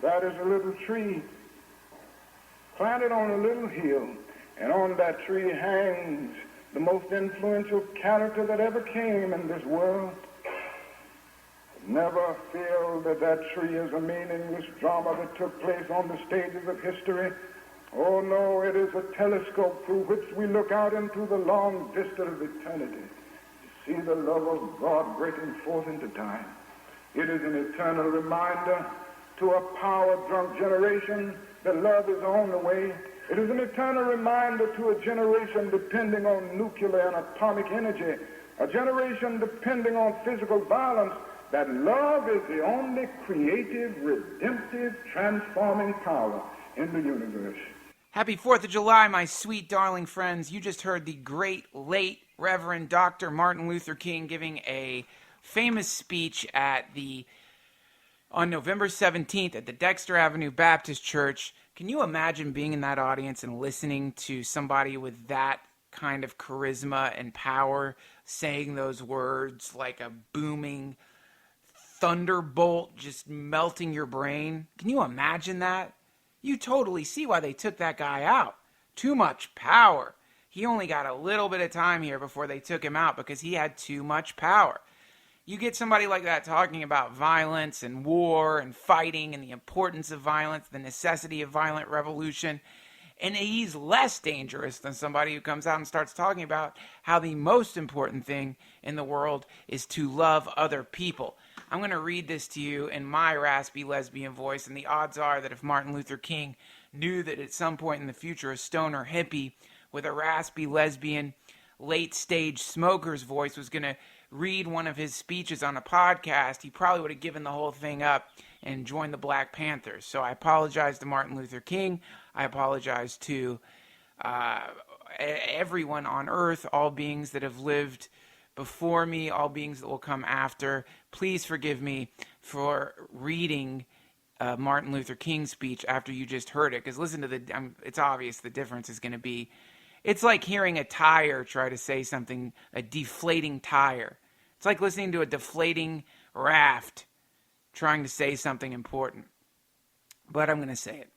That is a little tree planted on a little hill, and on that tree hangs the most influential character that ever came in this world. Never feel that that tree is a meaningless drama that took place on the stages of history. Oh no, it is a telescope through which we look out into the long vista of eternity to see the love of God breaking forth into time. It is an eternal reminder to a power-drunk generation that love is on the way. It is an eternal reminder to a generation depending on nuclear and atomic energy, a generation depending on physical violence, that love is the only creative, redemptive, transforming power in the universe. Happy 4th of July, my sweet, darling friends. You just heard the great, late Reverend Dr. Martin Luther King giving a famous speech on November 17th at the Dexter Avenue Baptist Church. Can you imagine being in that audience and listening to somebody with that kind of charisma and power saying those words like a booming thunderbolt just melting your brain? Can you imagine that? You totally see why they took that guy out. Too much power. He only got a little bit of time here before they took him out because he had too much power. You get somebody like that talking about violence and war and fighting and the importance of violence, the necessity of violent revolution, and he's less dangerous than somebody who comes out and starts talking about how the most important thing in the world is to love other people. I'm going to read this to you in my raspy lesbian voice, and the odds are that if Martin Luther King knew that at some point in the future a stoner hippie with a raspy lesbian late-stage smoker's voice was going to read one of his speeches on a podcast, he probably would have given the whole thing up and joined the Black Panthers. So I apologize to Martin Luther King. I apologize to everyone on earth, all beings that have lived before me, all beings that will come after. Please forgive me for reading Martin Luther King's speech after you just heard it, because listen to it's obvious the difference is going to be, it's like hearing a tire try to say something, a deflating tire. It's like listening to a deflating raft trying to say something important. But I'm going to say it.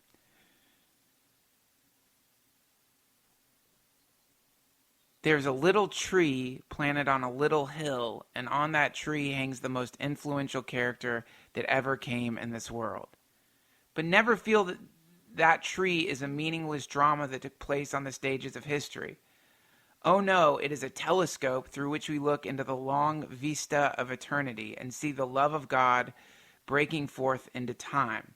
There's a little tree planted on a little hill, and on that tree hangs the most influential character that ever came in this world. But never feel that that tree is a meaningless drama that took place on the stages of history. Oh no, it is a telescope through which we look into the long vista of eternity and see the love of God breaking forth into time.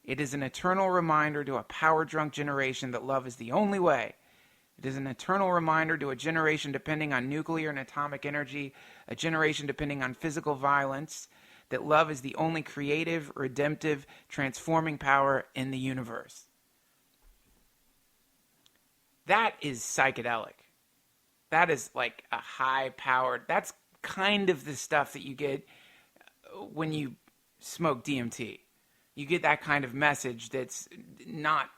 It is an eternal reminder to a power-drunk generation that love is the only way. It is an eternal reminder to a generation depending on nuclear and atomic energy, a generation depending on physical violence, that love is the only creative, redemptive, transforming power in the universe. That is psychedelic. That is like a high-powered, that's kind of the stuff that you get when you smoke DMT. You get that kind of message that's not,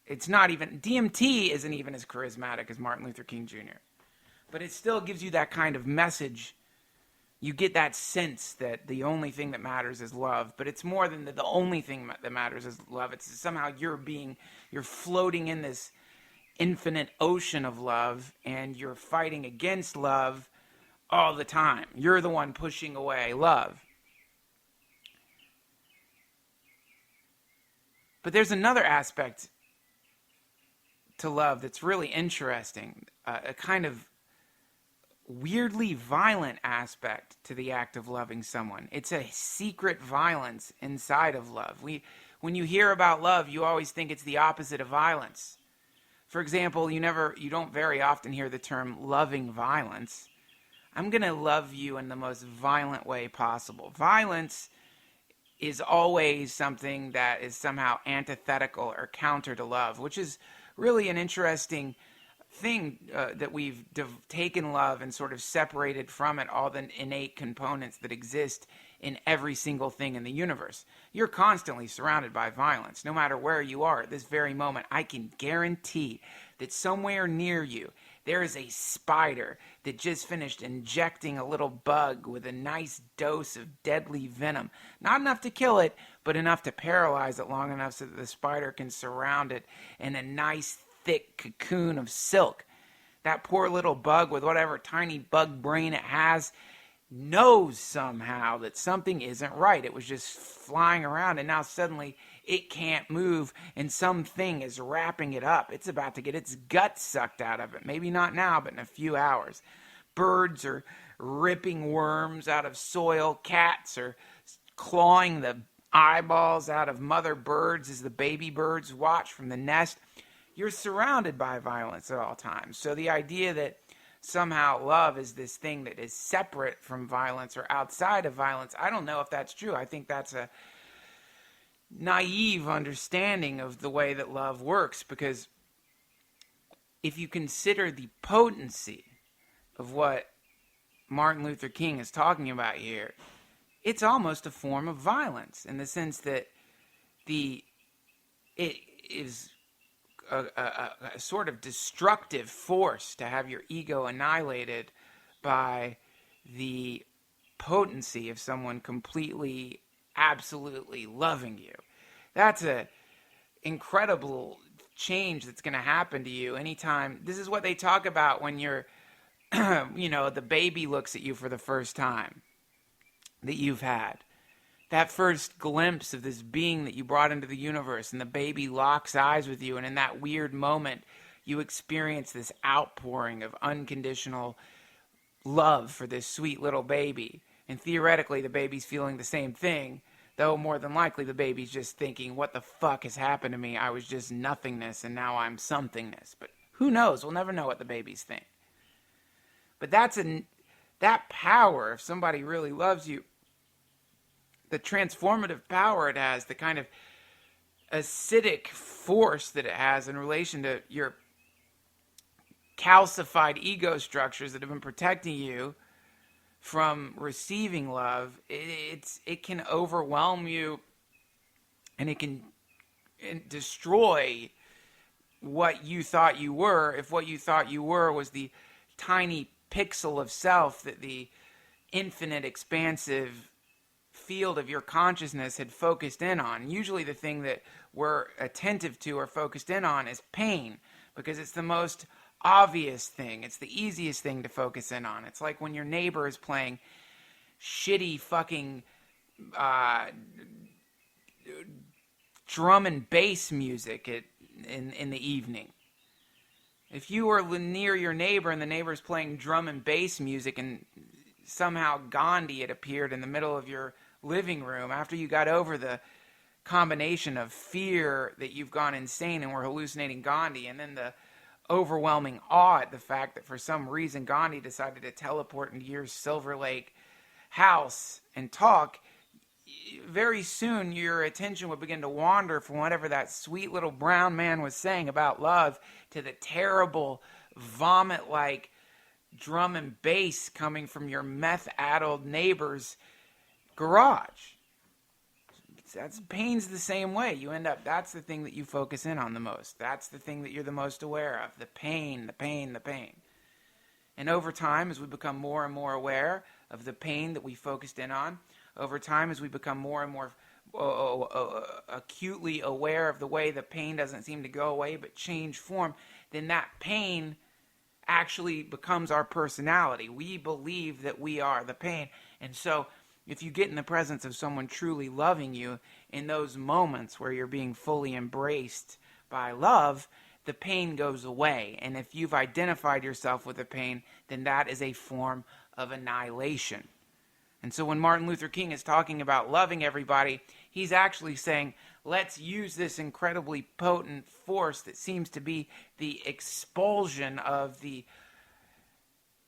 it's not even, DMT isn't even as charismatic as Martin Luther King Jr., but it still gives you that kind of message. You get that sense that the only thing that matters is love, but it's more than the only thing that matters is love. It's somehow you're floating in this infinite ocean of love, and you're fighting against love all the time. You're the one pushing away love. But there's another aspect to love that's really interesting, a kind of weirdly violent aspect to the act of loving someone. It's a secret violence inside of love. When you hear about love, you always think it's the opposite of violence. For example, you don't very often hear the term loving violence. I'm going to love you in the most violent way possible. Violence is always something that is somehow antithetical or counter to love, which is really an interesting thing that we've taken love and sort of separated from it all the innate components that exist in every single thing in the universe. You're constantly surrounded by violence. No matter where you are at this very moment, I can guarantee that somewhere near you there is a spider that just finished injecting a little bug with a nice dose of deadly venom. Not enough to kill it, but enough to paralyze it long enough so that the spider can surround it in a nice, thick cocoon of silk. That poor little bug, with whatever tiny bug brain it has, knows somehow that something isn't right. It was just flying around, and now suddenly it can't move, and something is wrapping it up. It's about to get its guts sucked out of it. Maybe not now, but in a few hours. Birds are ripping worms out of soil. Cats are clawing the eyeballs out of mother birds as the baby birds watch from the nest. You're surrounded by violence at all times. So the idea that somehow love is this thing that is separate from violence or outside of violence, I don't know if that's true. I think that's a naive understanding of the way that love works, because if you consider the potency of what Martin Luther King is talking about here, it's almost a form of violence in the sense that it is a sort of destructive force to have your ego annihilated by the potency of someone completely, absolutely loving you. That's an incredible change that's going to happen to you anytime. This is what they talk about when you're, the baby looks at you for the first time that you've had. That first glimpse of this being that you brought into the universe, and the baby locks eyes with you, and in that weird moment, you experience this outpouring of unconditional love for this sweet little baby. And theoretically, the baby's feeling the same thing, though more than likely the baby's just thinking, what the fuck has happened to me? I was just nothingness, and now I'm somethingness. But who knows? We'll never know what the babies think. But that power, if somebody really loves you, the transformative power it has, the kind of acidic force that it has in relation to your calcified ego structures that have been protecting you from receiving love, it can overwhelm you, and it can destroy what you thought you were, if what you thought you were was the tiny pixel of self that the infinite, expansive field of your consciousness had focused in on. Usually the thing that we're attentive to or focused in on is pain, because it's the most obvious thing. It's the easiest thing to focus in on. It's like when your neighbor is playing shitty fucking drum and bass music in the evening. If you were near your neighbor and the neighbor's playing drum and bass music, and somehow Gandhi had appeared in the middle of your living room after you got over the combination of fear that you've gone insane and were hallucinating Gandhi, and then the overwhelming awe at the fact that for some reason Gandhi decided to teleport into your Silver Lake house and talk, very soon your attention would begin to wander from whatever that sweet little brown man was saying about love to the terrible vomit-like drum and bass coming from your meth-addled neighbor's garage. Pain's the same way. You end up, that's the thing that you focus in on the most. That's the thing that you're the most aware of. The pain, the pain, the pain. And over time, as we become more and more aware of the pain that we focused in on, over time as we become more and more acutely aware of the way the pain doesn't seem to go away but change form, then that pain actually becomes our personality. We believe that we are the pain. And so if you get in the presence of someone truly loving you, in those moments where you're being fully embraced by love, the pain goes away. And if you've identified yourself with the pain, then that is a form of annihilation. And so when Martin Luther King is talking about loving everybody, he's actually saying, let's use this incredibly potent force that seems to be the expulsion of the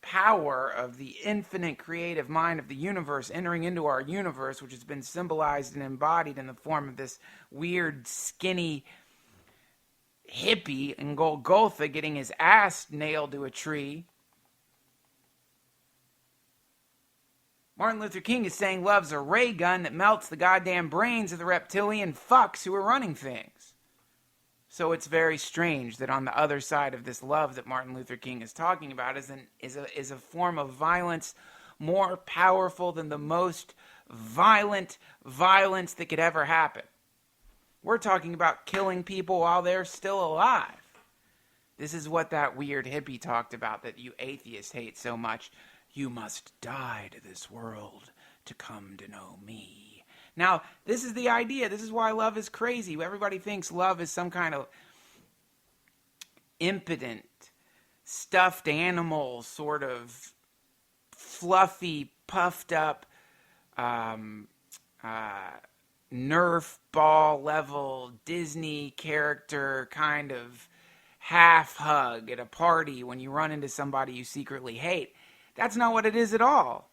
power of the infinite creative mind of the universe entering into our universe, which has been symbolized and embodied in the form of this weird, skinny hippie in Golgotha getting his ass nailed to a tree. Martin Luther King is saying love's a ray gun that melts the goddamn brains of the reptilian fucks who are running things. So it's very strange that on the other side of this love that Martin Luther King is talking about is a form of violence more powerful than the most violent violence that could ever happen. We're talking about killing people while they're still alive. This is what that weird hippie talked about that you atheists hate so much. You must die to this world to come to know me. Now, this is the idea. This is why love is crazy. Everybody thinks love is some kind of impotent, stuffed animal, sort of fluffy, puffed up, Nerf ball level Disney character kind of half hug at a party when you run into somebody you secretly hate. That's not what it is at all.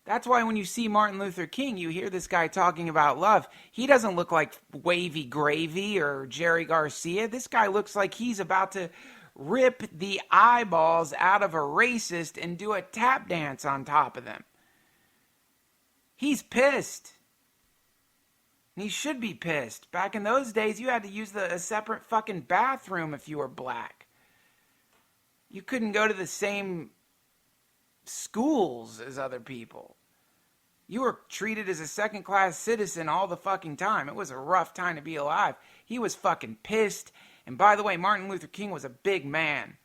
That's why when you see Martin Luther King, you hear this guy talking about love. He doesn't look like Wavy Gravy or Jerry Garcia. This guy looks like he's about to rip the eyeballs out of a racist and do a tap dance on top of them. He's pissed. And he should be pissed. Back in those days, you had to use a separate fucking bathroom if you were black. You couldn't go to the same schools as other people. You were treated as a second-class citizen all the fucking time. It was a rough time to be alive. He was fucking pissed. And by the way, Martin Luther King was a big man.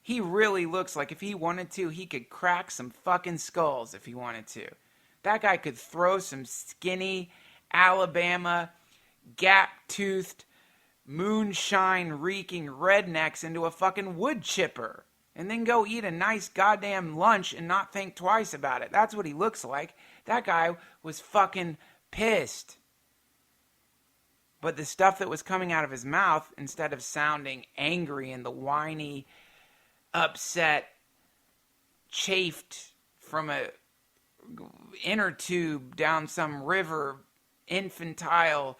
He really looks like if he wanted to, he could crack some fucking skulls if he wanted to. That guy could throw some skinny Alabama, gap-toothed, moonshine-reeking rednecks into a fucking wood chipper and then go eat a nice goddamn lunch and not think twice about it. That's what he looks like. That guy was fucking pissed. But the stuff that was coming out of his mouth, instead of sounding angry and the whiny, upset, chafed from a inner tube down some river, infantile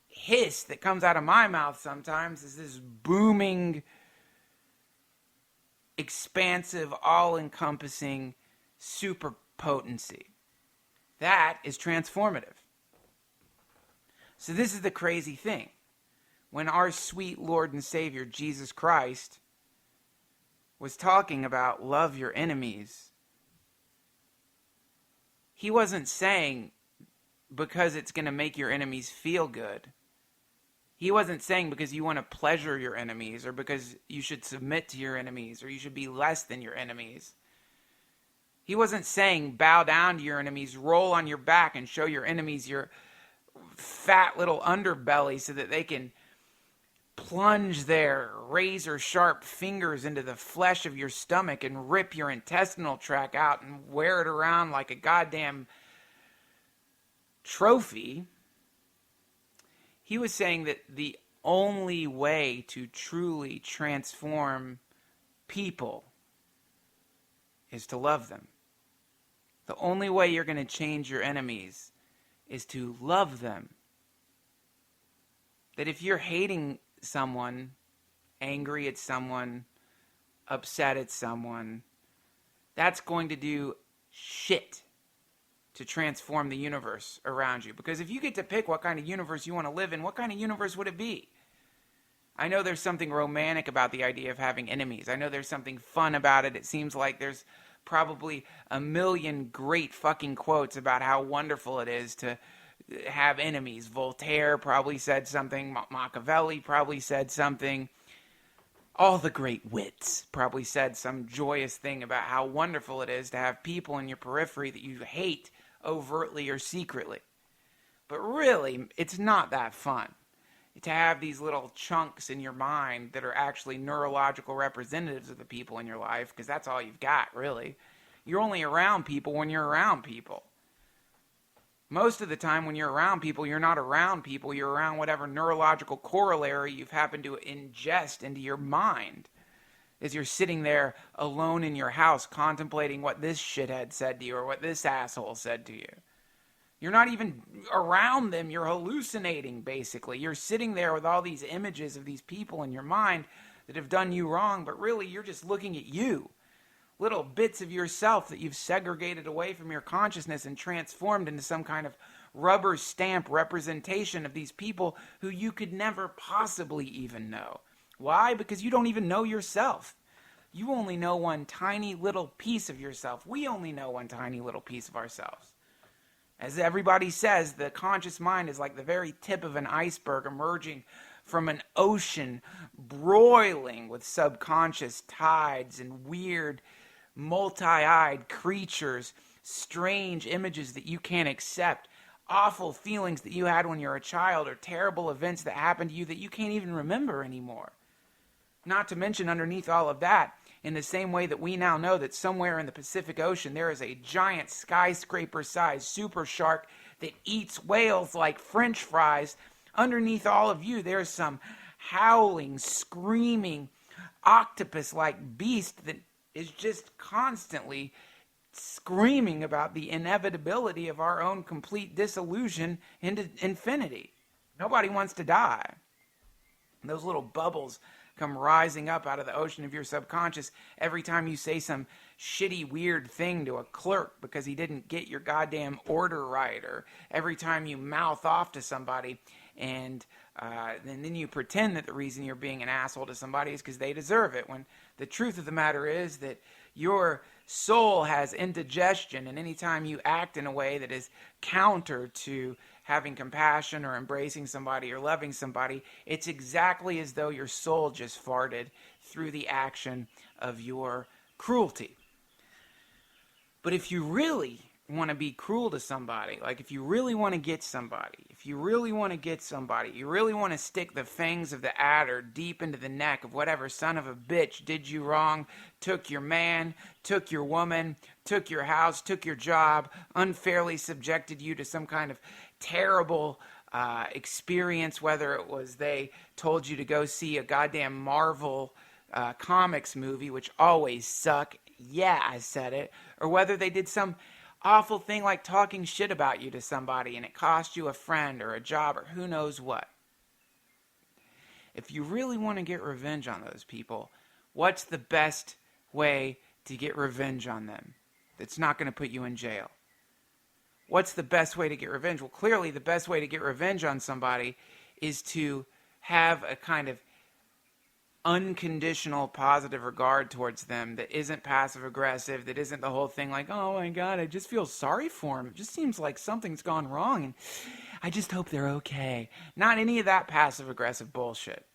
hiss that comes out of my mouth sometimes, is this booming, expansive, all-encompassing super potency. That is transformative. So this is the crazy thing. When our sweet Lord and Savior, Jesus Christ, was talking about love your enemies, he wasn't saying because it's going to make your enemies feel good. He wasn't saying because you want to pleasure your enemies or because you should submit to your enemies or you should be less than your enemies. He wasn't saying bow down to your enemies, roll on your back and show your enemies your fat little underbelly so that they can plunge their razor-sharp fingers into the flesh of your stomach and rip your intestinal tract out and wear it around like a goddamn trophy. He was saying that the only way to truly transform people is to love them. The only way you're going to change your enemies is to love them. That if you're hating someone, angry at someone, upset at someone, that's going to do shit to transform the universe around you. Because if you get to pick what kind of universe you want to live in, what kind of universe would it be? I know there's something romantic about the idea of having enemies. I know there's something fun about it. It seems like there's probably a million great fucking quotes about how wonderful it is to have enemies. Voltaire probably said something. Machiavelli probably said something. All the great wits probably said some joyous thing about how wonderful it is to have people in your periphery that you hate overtly or secretly. But really, it's not that fun to have these little chunks in your mind that are actually neurological representatives of the people in your life, because that's all you've got, really. You're only around people when you're around people. Most of the time when you're around people, you're not around people. You're around whatever neurological corollary you've happened to ingest into your mind as you're sitting there alone in your house contemplating what this shithead said to you or what this asshole said to you. You're not even around them. You're hallucinating, basically. You're sitting there with all these images of these people in your mind that have done you wrong, but really you're just looking at you. Little bits of yourself that you've segregated away from your consciousness and transformed into some kind of rubber stamp representation of these people who you could never possibly even know. Why? Because you don't even know yourself. You only know one tiny little piece of yourself. We only know one tiny little piece of ourselves. As everybody says, the conscious mind is like the very tip of an iceberg emerging from an ocean broiling with subconscious tides and weird, multi-eyed creatures, strange images that you can't accept, awful feelings that you had when you were a child, or terrible events that happened to you that you can't even remember anymore. Not to mention, underneath all of that, in the same way that we now know that somewhere in the Pacific Ocean there is a giant skyscraper-sized super shark that eats whales like French fries, underneath all of you there's some howling, screaming, octopus-like beast that is just constantly screaming about the inevitability of our own complete disillusion into infinity. Nobody wants to die. And those little bubbles come rising up out of the ocean of your subconscious every time you say some shitty, weird thing to a clerk because he didn't get your goddamn order right, or every time you mouth off to somebody and then you pretend that the reason you're being an asshole to somebody is because they deserve it, when the truth of the matter is that your soul has indigestion, and anytime you act in a way that is counter to having compassion or embracing somebody or loving somebody, it's exactly as though your soul just farted through the action of your cruelty. But if you really want to be cruel to somebody, like if you really want to get somebody, you really want to stick the fangs of the adder deep into the neck of whatever son of a bitch did you wrong, took your man, took your woman, took your house, took your job, unfairly subjected you to some kind of terrible experience, whether it was they told you to go see a goddamn Marvel comics movie, which always suck, yeah, I said it, or whether they did some awful thing like talking shit about you to somebody and it cost you a friend or a job or who knows what. If you really want to get revenge on those people, what's the best way to get revenge on them that's not going to put you in jail? What's the best way to get revenge? Well, clearly the best way to get revenge on somebody is to have a kind of unconditional positive regard towards them that isn't passive-aggressive, that isn't the whole thing like, oh my God, I just feel sorry for him. It just seems like something's gone wrong, and I just hope they're okay. Not any of that passive-aggressive bullshit.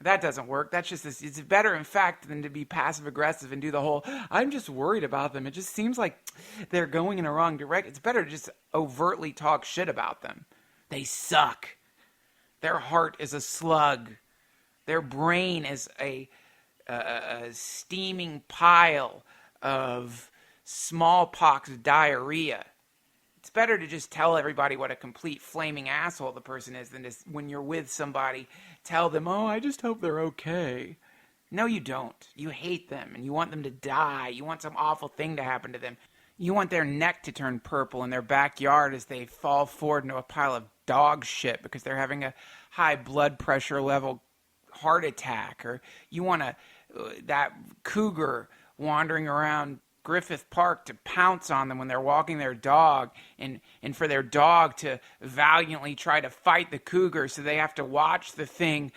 That doesn't work. That's just this. It's better, in fact, than to be passive-aggressive and do the whole, I'm just worried about them. It just seems like they're going in a wrong direction. It's better to just overtly talk shit about them. They suck. Their heart is a slug. Their brain is a steaming pile of smallpox diarrhea. It's better to just tell everybody what a complete flaming asshole the person is than to, when you're with somebody, tell them, oh, I just hope they're okay. No, you don't. You hate them, and you want them to die. You want some awful thing to happen to them. You want their neck to turn purple in their backyard as they fall forward into a pile of dog shit because they're having a high blood pressure level heart attack, or you want that cougar wandering around Griffith Park to pounce on them when they're walking their dog, and for their dog to valiantly try to fight the cougar, so they have to watch the thing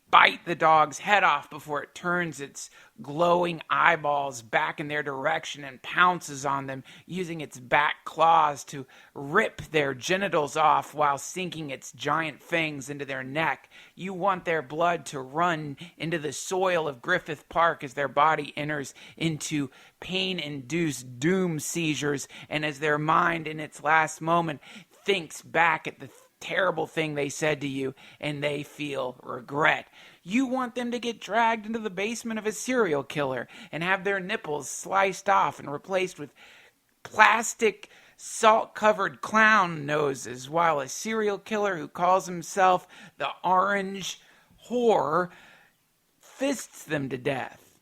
bite the dog's head off before it turns its glowing eyeballs back in their direction and pounces on them using its back claws to rip their genitals off while sinking its giant fangs into their neck. You want their blood to run into the soil of Griffith Park as their body enters into pain-induced doom seizures, and as their mind in its last moment thinks back at the terrible thing they said to you, and they feel regret. You want them to get dragged into the basement of a serial killer and have their nipples sliced off and replaced with plastic salt-covered clown noses, while a serial killer who calls himself the Orange Whore fists them to death.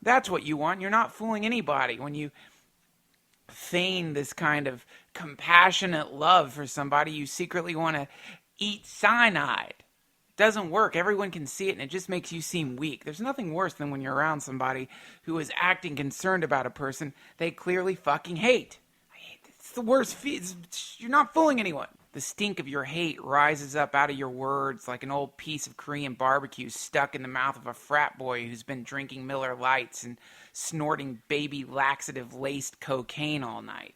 That's what you want. You're not fooling anybody when you feign this kind of compassionate love for somebody. You secretly want to eat cyanide. It doesn't work. Everyone can see it, and it just makes you seem weak. There's nothing worse than when you're around somebody who is acting concerned about a person they clearly fucking hate. It's the worst. You're not fooling anyone. The stink of your hate rises up out of your words like an old piece of Korean barbecue stuck in the mouth of a frat boy who's been drinking Miller Lights and snorting baby laxative-laced cocaine all night.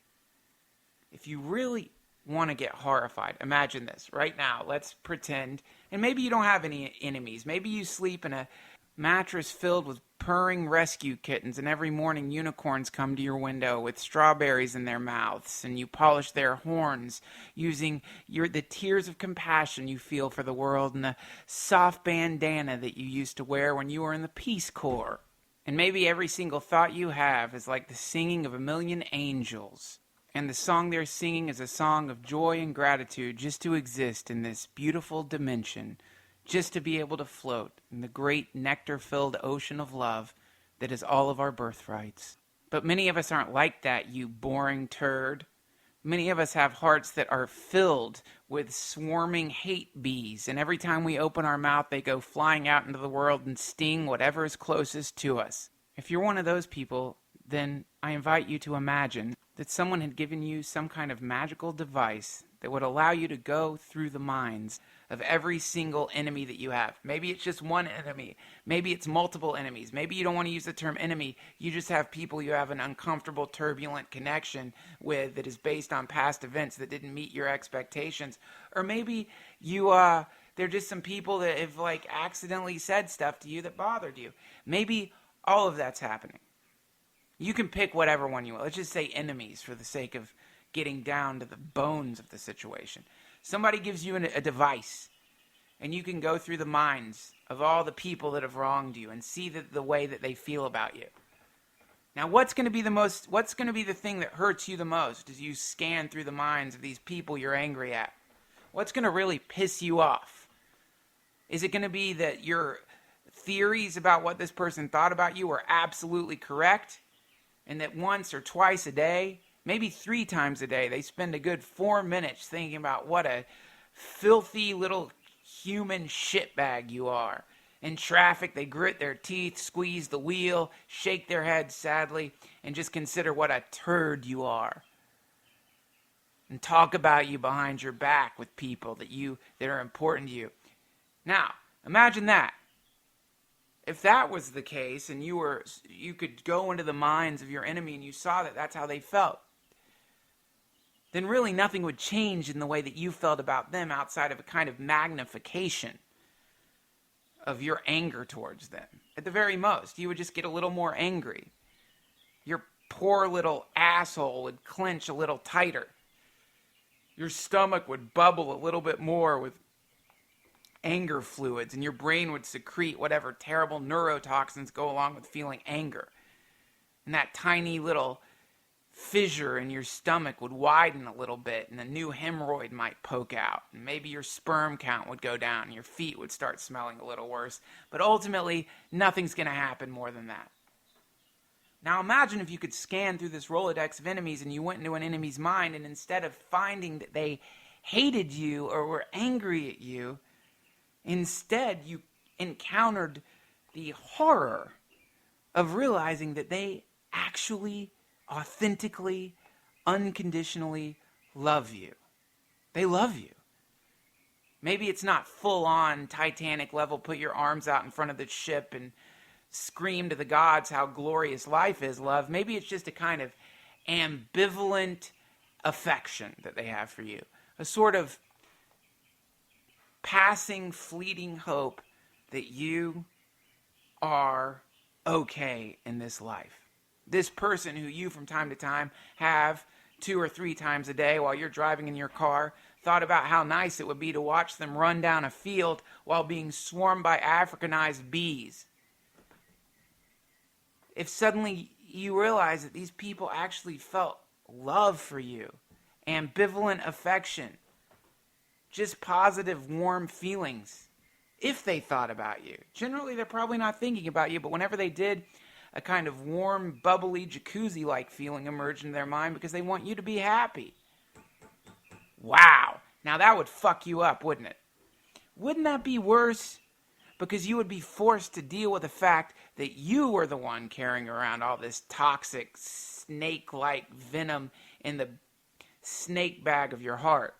If you really want to get horrified, imagine this. Right now, let's pretend, and maybe you don't have any enemies. Maybe you sleep in a mattress filled with purring rescue kittens, and every morning unicorns come to your window with strawberries in their mouths, and you polish their horns using the tears of compassion you feel for the world and the soft bandana that you used to wear when you were in the Peace Corps. And maybe every single thought you have is like the singing of a million angels. And the song they're singing is a song of joy and gratitude just to exist in this beautiful dimension, just to be able to float in the great nectar-filled ocean of love that is all of our birthrights. But many of us aren't like that, you boring turd. Many of us have hearts that are filled with swarming hate bees, and every time we open our mouth, they go flying out into the world and sting whatever is closest to us. If you're one of those people, then I invite you to imagine that someone had given you some kind of magical device that would allow you to go through the minds of every single enemy that you have. Maybe it's just one enemy. Maybe it's multiple enemies. Maybe you don't want to use the term enemy. You just have people you have an uncomfortable, turbulent connection with that is based on past events that didn't meet your expectations. Or maybe they're just some people that have accidentally said stuff to you that bothered you. Maybe all of that's happening. You can pick whatever one you want. Let's just say enemies for the sake of getting down to the bones of the situation. Somebody gives you a device, and you can go through the minds of all the people that have wronged you and see the way that they feel about you. Now, what's going to be the thing that hurts you the most as you scan through the minds of these people you're angry at? What's going to really piss you off? Is it going to be that your theories about what this person thought about you are absolutely correct, and that once or twice a day, maybe 3 times a day, they spend a good 4 minutes thinking about what a filthy little human shitbag you are? In traffic, they grit their teeth, squeeze the wheel, shake their heads sadly, and just consider what a turd you are. And talk about you behind your back with people that are important to you. Now, imagine that. If that was the case, and you could go into the minds of your enemy and you saw that that's how they felt, then really nothing would change in the way that you felt about them outside of a kind of magnification of your anger towards them. At the very most, you would just get a little more angry. Your poor little asshole would clench a little tighter. Your stomach would bubble a little bit more with anger fluids, and your brain would secrete whatever terrible neurotoxins go along with feeling anger. And that tiny little fissure in your stomach would widen a little bit, and a new hemorrhoid might poke out, and maybe your sperm count would go down, and your feet would start smelling a little worse. But ultimately, nothing's going to happen more than that. Now imagine if you could scan through this Rolodex of enemies and you went into an enemy's mind, and instead of finding that they hated you or were angry at you, instead, you encountered the horror of realizing that they actually, authentically, unconditionally love you. They love you. Maybe it's not full-on Titanic level, put your arms out in front of the ship and scream to the gods how glorious life is love. Maybe it's just a kind of ambivalent affection that they have for you. A sort of passing, fleeting hope that you are okay in this life. This person who you from time to time have 2 or 3 times a day while you're driving in your car, thought about how nice it would be to watch them run down a field while being swarmed by Africanized bees. If suddenly you realize that these people actually felt love for you, ambivalent affection, just positive, warm feelings, if they thought about you. Generally, they're probably not thinking about you, but whenever they did, a kind of warm, bubbly, jacuzzi-like feeling emerged in their mind because they want you to be happy. Wow. Now that would fuck you up, wouldn't it? Wouldn't that be worse? Because you would be forced to deal with the fact that you were the one carrying around all this toxic, snake-like venom in the snake bag of your heart.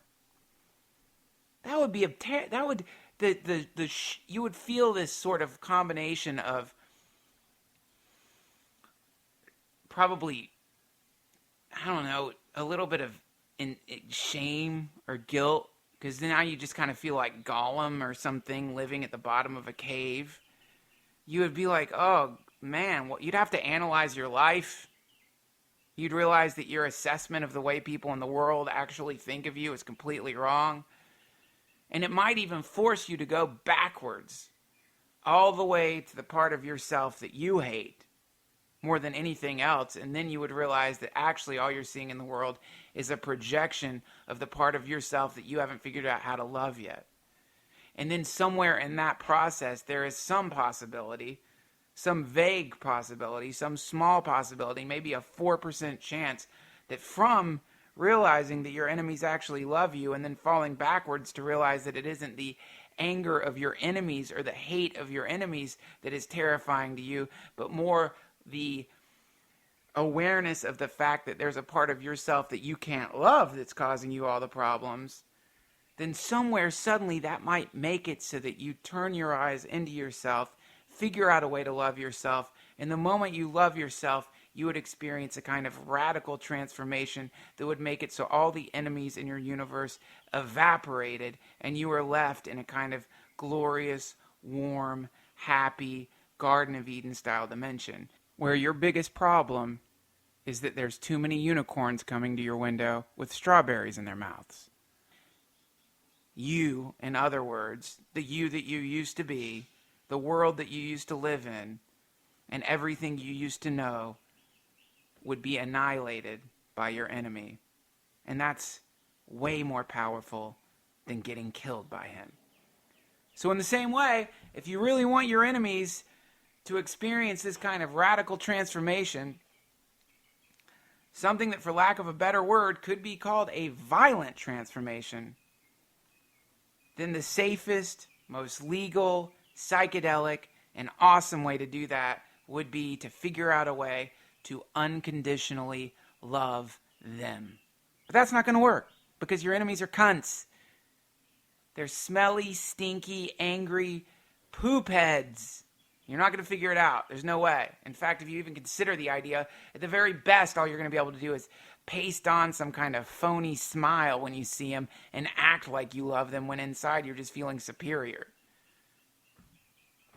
That would be that would you would feel this sort of combination of probably, I don't know, a little bit of shame or guilt, because now you just kind of feel like Gollum or something living at the bottom of a cave. You would be like, oh man, well, you'd have to analyze your life. You'd realize that your assessment of the way people in the world actually think of you is completely wrong. And it might even force you to go backwards, all the way to the part of yourself that you hate more than anything else. And then you would realize that actually all you're seeing in the world is a projection of the part of yourself that you haven't figured out how to love yet. And then somewhere in that process, there is some possibility, some vague possibility, some small possibility, maybe a 4% chance that from realizing that your enemies actually love you and then falling backwards to realize that it isn't the anger of your enemies or the hate of your enemies that is terrifying to you, but more the awareness of the fact that there's a part of yourself that you can't love that's causing you all the problems, then somewhere suddenly that might make it so that you turn your eyes into yourself, figure out a way to love yourself, and the moment you love yourself, you would experience a kind of radical transformation that would make it so all the enemies in your universe evaporated and you were left in a kind of glorious, warm, happy, Garden of Eden style dimension, where your biggest problem is that there's too many unicorns coming to your window with strawberries in their mouths. You, in other words, the you that you used to be, the world that you used to live in, and everything you used to know would be annihilated by your enemy. And that's way more powerful than getting killed by him. So in the same way, if you really want your enemies to experience this kind of radical transformation, something that, for lack of a better word, could be called a violent transformation, then the safest, most legal, psychedelic, and awesome way to do that would be to figure out a way to unconditionally love them. But that's not going to work, because your enemies are cunts. They're smelly, stinky, angry poop heads. You're not going to figure it out. There's no way. In fact, if you even consider the idea, at the very best, all you're going to be able to do is paste on some kind of phony smile when you see them and act like you love them when inside you're just feeling superior.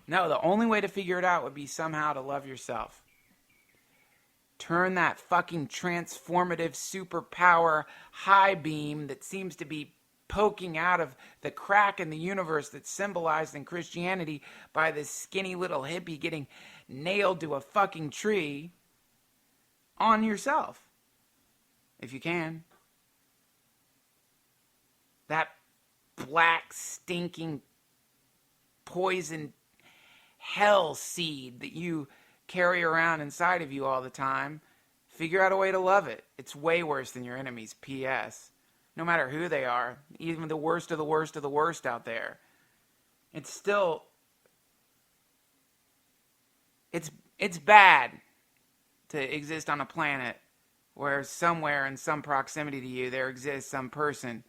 No, the only way to figure it out would be somehow to love yourself. Turn that fucking transformative superpower high beam that seems to be poking out of the crack in the universe that's symbolized in Christianity by this skinny little hippie getting nailed to a fucking tree on yourself. If you can. That black, stinking, poison hell seed that you carry around inside of you all the time, figure out a way to love it. It's way worse than your enemies, P.S. No matter who they are, even the worst of the worst of the worst out there. It's still, it's bad to exist on a planet where somewhere in some proximity to you there exists some person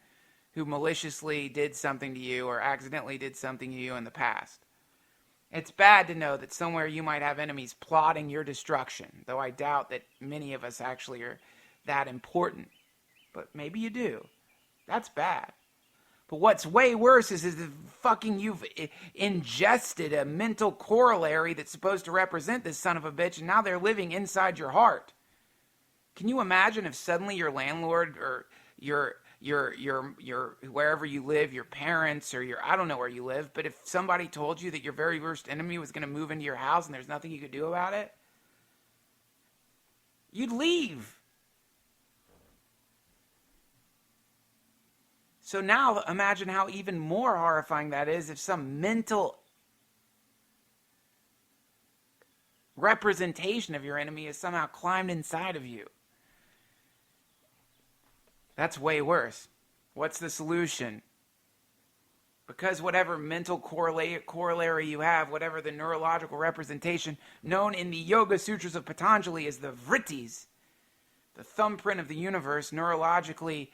who maliciously did something to you or accidentally did something to you in the past. It's bad to know that somewhere you might have enemies plotting your destruction, though I doubt that many of us actually are that important. But maybe you do. That's bad. But what's way worse is that fucking you've ingested a mental corollary that's supposed to represent this son of a bitch, and now they're living inside your heart. Can you imagine if suddenly your landlord or your wherever you live, your parents or I don't know where you live, but if somebody told you that your very worst enemy was going to move into your house and there's nothing you could do about it, you'd leave. So now imagine how even more horrifying that is if some mental representation of your enemy has somehow climbed inside of you. That's way worse. What's the solution? Because whatever mental corollary you have, whatever the neurological representation known in the Yoga Sutras of Patanjali as the vrittis, the thumbprint of the universe neurologically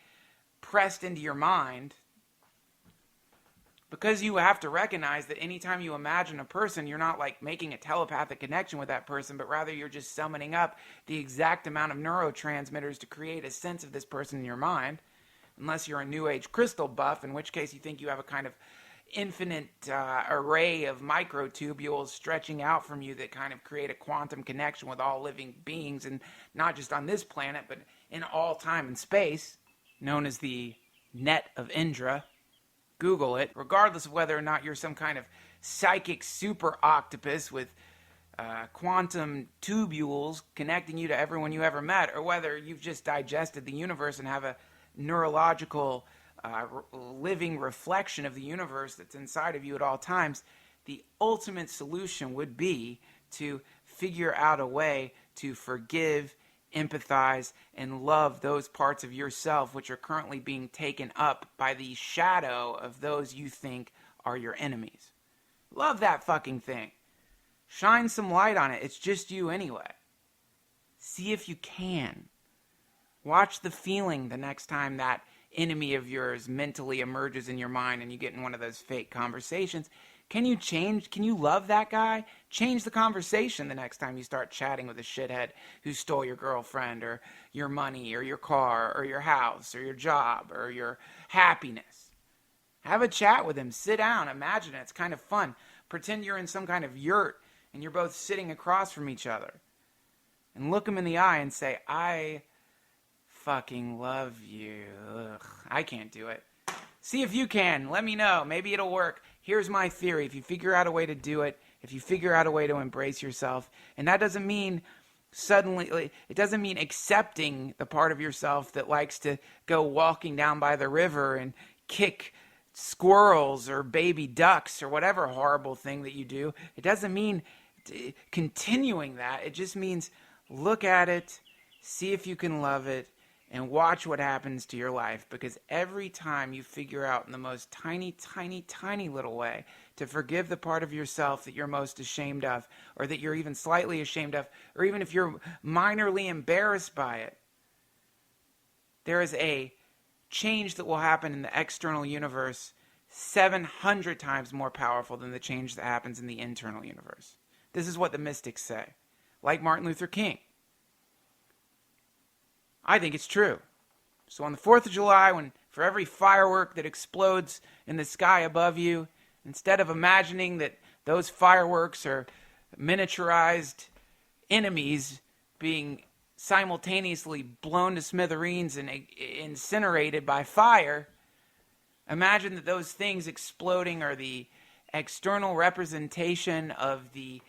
pressed into your mind, Because you have to recognize that anytime you imagine a person, you're not like making a telepathic connection with that person, but rather you're just summoning up the exact amount of neurotransmitters to create a sense of this person in your mind. Unless you're a New Age crystal buff, in which case you think you have a kind of infinite array of microtubules stretching out from you that kind of create a quantum connection with all living beings, and not just on this planet, but in all time and space, known as the Net of Indra. Google it. Regardless of whether or not you're some kind of psychic super octopus with quantum tubules connecting you to everyone you ever met, or whether you've just digested the universe and have a neurological living reflection of the universe that's inside of you at all times, the ultimate solution would be to figure out a way to forgive, empathize, and love those parts of yourself which are currently being taken up by the shadow of those you think are your enemies. Love that fucking thing. Shine some light on it. It's just you anyway. See if you can. Watch the feeling the next time that enemy of yours mentally emerges in your mind and you get in one of those fake conversations. Can you change? Can you love that guy? Change the conversation the next time you start chatting with a shithead who stole your girlfriend or your money or your car or your house or your job or your happiness. Have a chat with him. Sit down. Imagine it. It's kind of fun. Pretend you're in some kind of yurt and you're both sitting across from each other. And look him in the eye and say, I fucking love you. Ugh, I can't do it. See if you can. Let me know. Maybe it'll work. Here's my theory. If you figure out a way to do it, if you figure out a way to embrace yourself, and that doesn't mean suddenly, it doesn't mean accepting the part of yourself that likes to go walking down by the river and kick squirrels or baby ducks or whatever horrible thing that you do. It doesn't mean continuing that. It just means look at it, see if you can love it, and watch what happens to your life, because every time you figure out in the most tiny, tiny, tiny little way to forgive the part of yourself that you're most ashamed of, or that you're even slightly ashamed of, or even if you're minorly embarrassed by it, there is a change that will happen in the external universe 700 times more powerful than the change that happens in the internal universe. This is what the mystics say. Like Martin Luther King. I think it's true. So on the 4th of July, when for every firework that explodes in the sky above you, instead of imagining that those fireworks are miniaturized enemies being simultaneously blown to smithereens and incinerated by fire, imagine that those things exploding are the external representation of the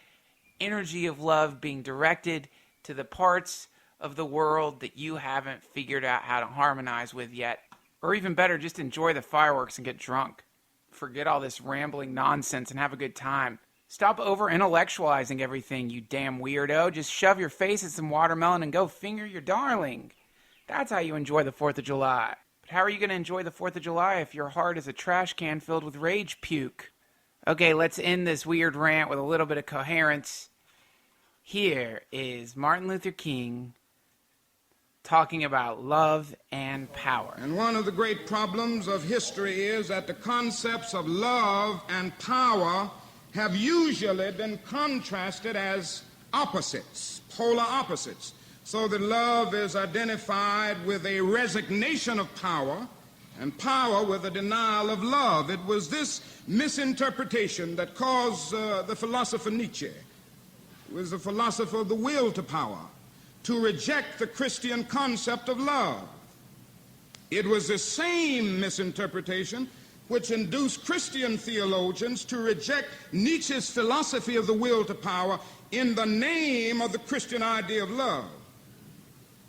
energy of love being directed to the parts of the world that you haven't figured out how to harmonize with yet. Or even better, just enjoy the fireworks and get drunk. Forget all this rambling nonsense and have a good time. Stop over-intellectualizing everything, you damn weirdo. Just shove your face in some watermelon and go finger your darling. That's how you enjoy the 4th of July. But how are you going to enjoy the 4th of July if your heart is a trash can filled with rage puke? Okay, let's end this weird rant with a little bit of coherence. Here is Martin Luther King talking about love and power. And one of the great problems of history is that the concepts of love and power have usually been contrasted as opposites, polar opposites, so that love is identified with a resignation of power and power with a denial of love. It was this misinterpretation that caused the philosopher Nietzsche, who was the philosopher of the will to power, to reject the Christian concept of love. It was the same misinterpretation which induced Christian theologians to reject Nietzsche's philosophy of the will to power in the name of the Christian idea of love.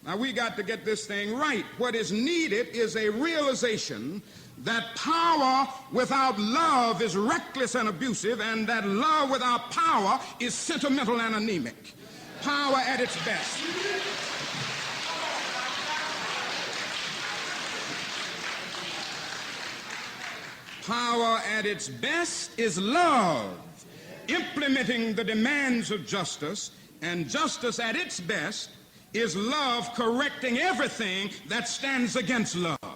Now, we got to get this thing right. What is needed is a realization that power without love is reckless and abusive, and that love without power is sentimental and anemic. Power at its best. Power at its best is love, implementing the demands of justice, and justice at its best is love correcting everything that stands against love.